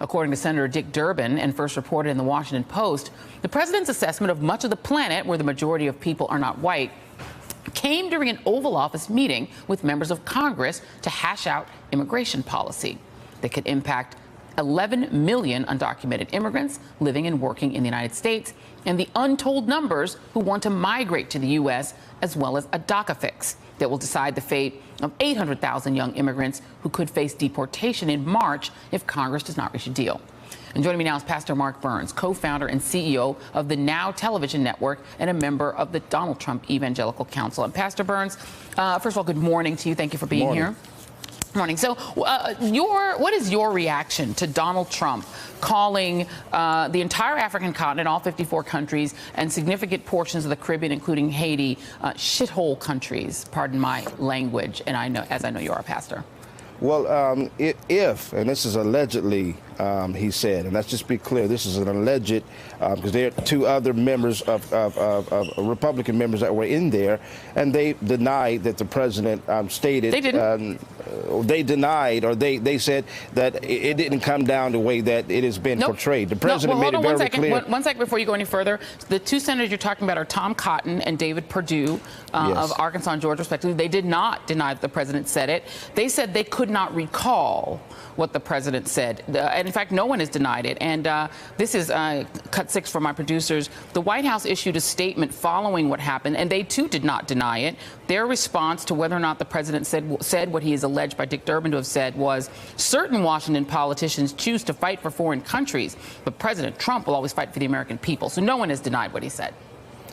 According to Senator Dick Durbin, and first reported in the Washington Post, the president's assessment of much of the planet where the majority of people are not white came during an Oval Office meeting with members of Congress to hash out immigration policy that could impact 11 million undocumented immigrants living and working in the United States, and the untold numbers who want to migrate to the U.S., as well as a DACA fix that will decide the fate of 800,000 young immigrants who could face deportation in March if Congress does not reach a deal. And joining me now is Pastor Mark Burns, co-founder and CEO of the Now television network and a member of the Donald Trump Evangelical Council. And Pastor Burns, first of all, good morning to you. Thank you for being here. Morning. So what is your reaction to Donald Trump calling the entire African continent, all 54 countries, and significant portions of the Caribbean, including Haiti, shithole countries? Pardon my language, and I know you are a pastor. Well, if, and this is allegedly, he said, and let's just be clear, this is an alleged, because there are two other members of Republican members that were in there, and they denied that the president stated. They didn't. They denied, or they said that it didn't come down the way that it has been portrayed. The president made it very clear. One second before you go any further. The two senators you're talking about are Tom Cotton and David Perdue of Arkansas and Georgia, respectively. They did not deny that the president said it. They said they could not recall what the president said. And in fact, no one has denied it. And this is cut 6 for my producers. The White House issued a statement following what happened, and they too did not deny it. Their response to whether or not the president said what he is alleged by Dick Durbin to have said was, certain Washington politicians choose to fight for foreign countries, but President Trump will always fight for the American people. So no one has denied what he said.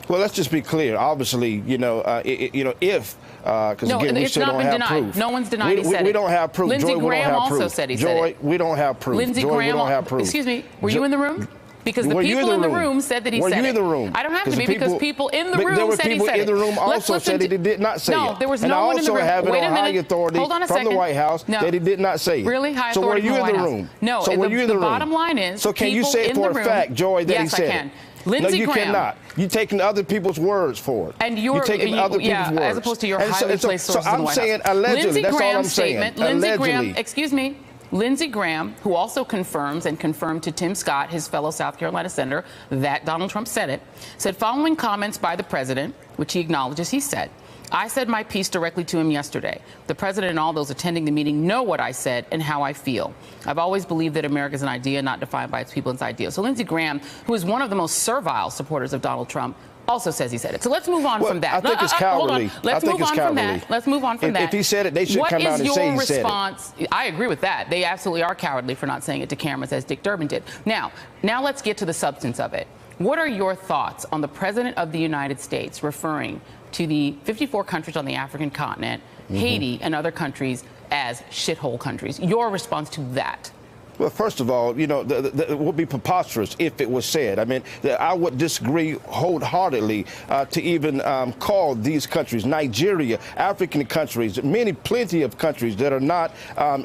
Well, let's just be clear. Obviously, if because again, we still don't have proof. No one's denied he said it. We don't have proof. Lindsey Graham also said he said it. Joy, we don't have proof. Lindsey Graham, we don't have proof. Excuse me, were you in the room? Because the people in the room said that he said it. Were you in the room? I don't have to be, because people in the room said he said it. There were people in the room also said that he did not say it. No, there was no one in the room. And I also have it on high authority from the White House that he did not say it. Really? High authority from the White House? So were you in the room? No. So were you in the room? The bottom line is, so can you say for a fact, Joy, that he said it? Yes, I can. Lindsey Graham. No, you cannot. You're taking other people's words for it. And you're taking other people's words. As opposed to your highly placed sources in the White House. So I'm saying allegedly. That's all I'm saying. Lindsey Graham, excuse me. Lindsey Graham, who also confirms and confirmed to Tim Scott, his fellow South Carolina senator, that Donald Trump said it, said following comments by the president, which he acknowledges, he said, I said my piece directly to him yesterday. The president and all those attending the meeting know what I said and how I feel. I've always believed that America is an idea not defined by its people and its ideals. So Lindsey Graham, who is one of the most servile supporters of Donald Trump, also says he said it. So let's move on from that. I think it's cowardly. Let's move on from that. Let's move on from that. If he said it, they should come out and say he said it. What is your response? I agree with that. They absolutely are cowardly for not saying it to cameras, as Dick Durbin did. Now let's get to the substance of it. What are your thoughts on the President of the United States referring to the 54 countries on the African continent, Haiti, and other countries as shithole countries? Your response to that? Well, first of all, it would be preposterous if it was said. I mean, I would disagree wholeheartedly to even call these countries, Nigeria, African countries, plenty of countries that are not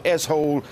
S-hole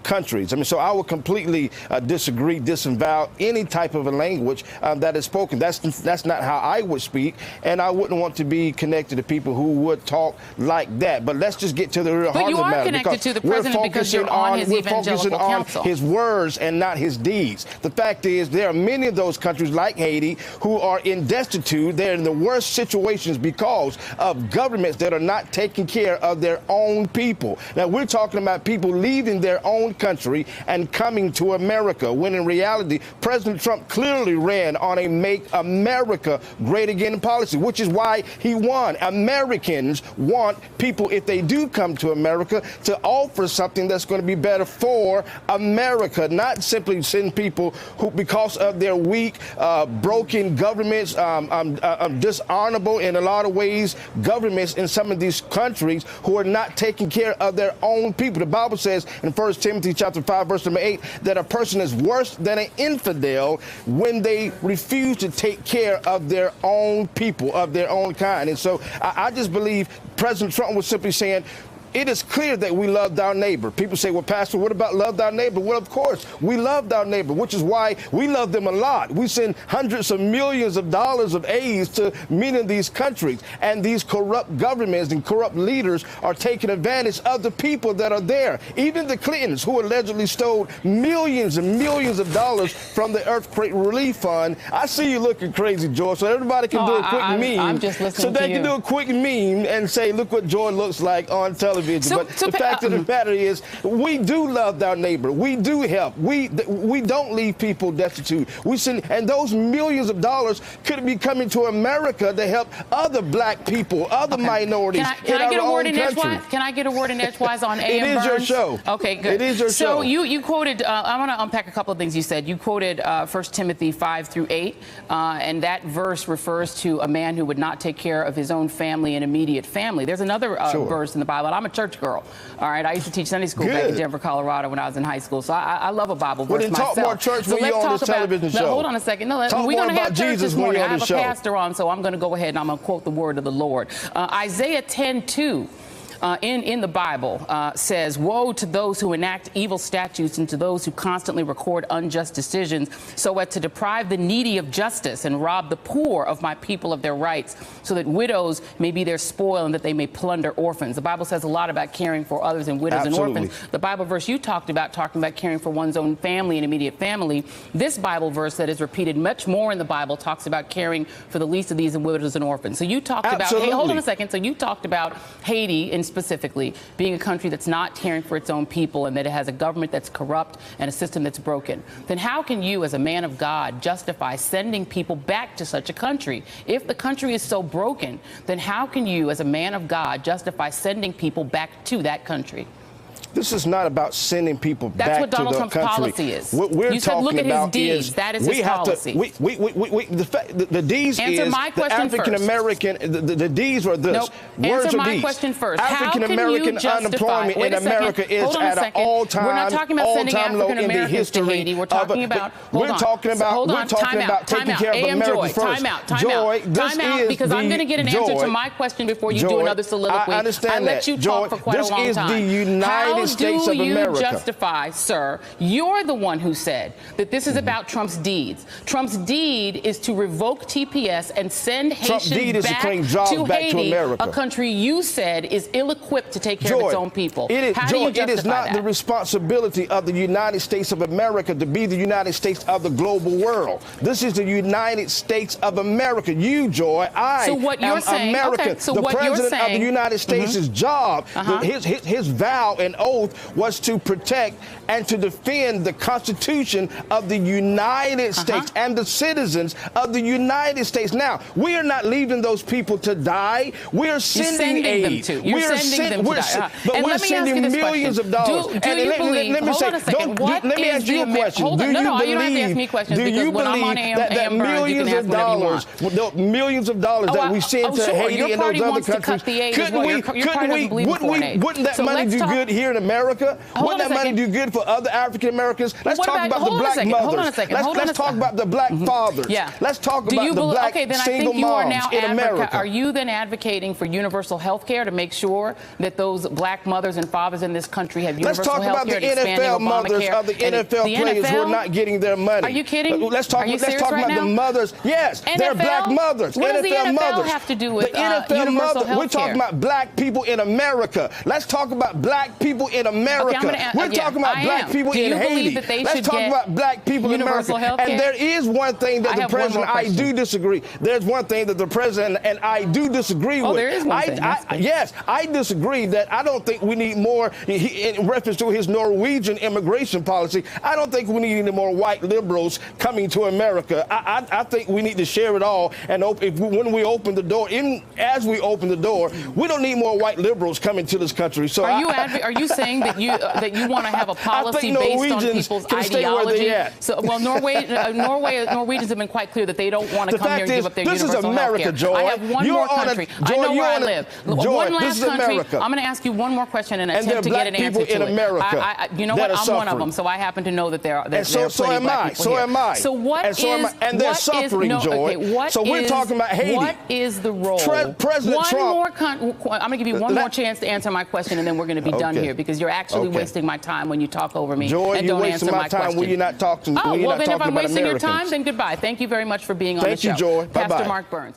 countries. I mean, so I would completely disagree, disavow any type of a language that is spoken. That's not how I would speak, and I wouldn't want to be connected to people who would talk like that. But let's just get to the real heart of the matter. But you are connected to the president because you're on his evangelical council. His words and not his deeds. The fact is, there are many of those countries like Haiti who are in destitute. They're in the worst situations because of governments that are not taking care of their own people. Now, we're talking about people leaving their own country and coming to America, when in reality, President Trump clearly ran on a Make America Great Again policy, which is why he won. Americans want people, if they do come to America, to offer something that's going to be better for America, not simply send people who, because of their weak, broken governments, dishonorable in a lot of ways, governments in some of these countries who are not taking care of their own people. The Bible says in 1 Timothy chapter 5, verse number 8, that a person is worse than an infidel when they refuse to take care of their own people, of their own kind. And so I just believe President Trump was simply saying, it is clear that we love our neighbor. People say, well, Pastor, what about love our neighbor? Well, of course, we love our neighbor, which is why we love them a lot. We send hundreds of millions of dollars of aid to many of these countries, and these corrupt governments and corrupt leaders are taking advantage of the people that are there. Even the Clintons, who allegedly stole millions and millions of dollars from the earthquake relief fund. I see you looking crazy, Joy, so everybody can do a quick meme. I'm just listening so they can do a quick meme and say, look what Joy looks like on television. But the fact of the matter is, we do love our neighbor. We do help. We don't leave people destitute. We send, and those millions of dollars could be coming to America to help other black people, other minorities Can I in get our a word own in country. edgewise? Can I get a word in edgewise on A.M. It is Burns? your show. Okay, good. It is your show. So you quoted, I want to unpack a couple of things you said. You quoted 1 Timothy 5-8, and that verse refers to a man who would not take care of his own family and immediate family. There's another verse in the Bible, and I'm a church girl. All right, I used to teach Sunday school back in Denver, Colorado when I was in high school, so I love a Bible verse myself. Talk more church when you're on this television show. Hold on a second. No, we're going to have church this morning. I have a pastor on, so I'm going to go ahead and I'm going to quote the word of the Lord. Isaiah 10:2. In the Bible says, woe to those who enact evil statutes and to those who constantly record unjust decisions so as to deprive the needy of justice and rob the poor of my people of their rights, so that widows may be their spoil and that they may plunder orphans. The Bible says a lot about caring for others and widows and orphans. The Bible verse you talked about, talking about caring for one's own family and immediate family, this Bible verse that is repeated much more in the Bible talks about caring for the least of these and widows and orphans. So you talked about, hey, hold on a second. So you talked about Haiti in specifically being a country that's not caring for its own people and that it has a government that's corrupt and a system that's broken. Then how can you, as a man of God, justify sending people back to such a country? If the country is so broken, then how can you, as a man of God, justify sending people back to that country? This is not about sending people back to the country. That's what Donald Trump's policy is. What we're you said, look at his deeds. That is his policy. The deeds Answer my question first. African American. The deeds are this. Nope. Answer my question first. African American unemployment in America is at an all-time. We're not talking about sending African Americans to Haiti. We're talking about. We're talking about taking care of Americans first. Time out. Because I'm going to get an answer to my question before you do another soliloquy. I understand that. I let you talk for quite a long time. This is the United States of America. How do you justify, sir? You're the one who said that this is about Trump's deeds. Trump's deed is to revoke TPS and send Haitians back to Haiti, a country you said is ill-equipped to take care of its own people. How do you justify that? It is not the responsibility of the United States of America to be the United States of the global world. This is the United States of America. You, Joy, I am American. Okay, so the what you're president of the United States' job, his vow and oath was to protect and to defend the Constitution of the United States and the citizens of the United States. Now, we are not leaving those people to die. We are sending aid. You're sending them to die. But we're sending millions of dollars. Let me ask you a question. Do you believe that millions of dollars that we send to Haiti and those other countries, wouldn't that money do good here in America? Wouldn't that money do good for other African Americans? Let's talk about the black mothers. Let's talk about the black fathers. Let's talk about the black single moms in America. Are you then advocating for universal health care to make sure that those black mothers and fathers in this country have universal health care? Let's talk about the NFL mothers of the NFL players who are not getting their money. Are you kidding? Let's talk about the mothers. Yes, they're black mothers. What does the NFL mothers have to do with the NFL universal mothers? health We're talking about black people in America. Let's talk about black people in America. We're talking about black people in Haiti. Let's talk about black people in America. And there is one thing that the president, I do disagree. There's one thing that the president and I do disagree with. There is one thing. Yes, I disagree that I don't think we need more, in reference to his Norwegian immigration policy, I don't think we need any more white liberals coming to America. I think we need to share it all. And when we open the door, as we open the door, we don't need more white liberals coming to this country. So are you saying that you want to have a policy based on people's ideology? So, well, Norwegians have been quite clear that they don't want to come here and give up their universal health care. This is America, Joy. I have one more country. I know where I live. Joy, one last country. I'm going to ask you one more question and attempt to get an answer to it. And there are black people in America you know what? I'm one of them, so I happen to know that there are plenty of black people here. So am I. So what is... And they're suffering, Joy. So we're talking about Haiti. What is the role? President Trump... I'm going to give you one more chance to answer my question, and then we're going to be done here, because you're actually wasting my time when you talk over me and don't answer my question. Joy, you're wasting my time when you're not talking about America. Oh, well, then if I'm wasting your time, then goodbye. Thank you very much for being on the show. Thank you, Joy. Bye-bye. Pastor Mark Burns.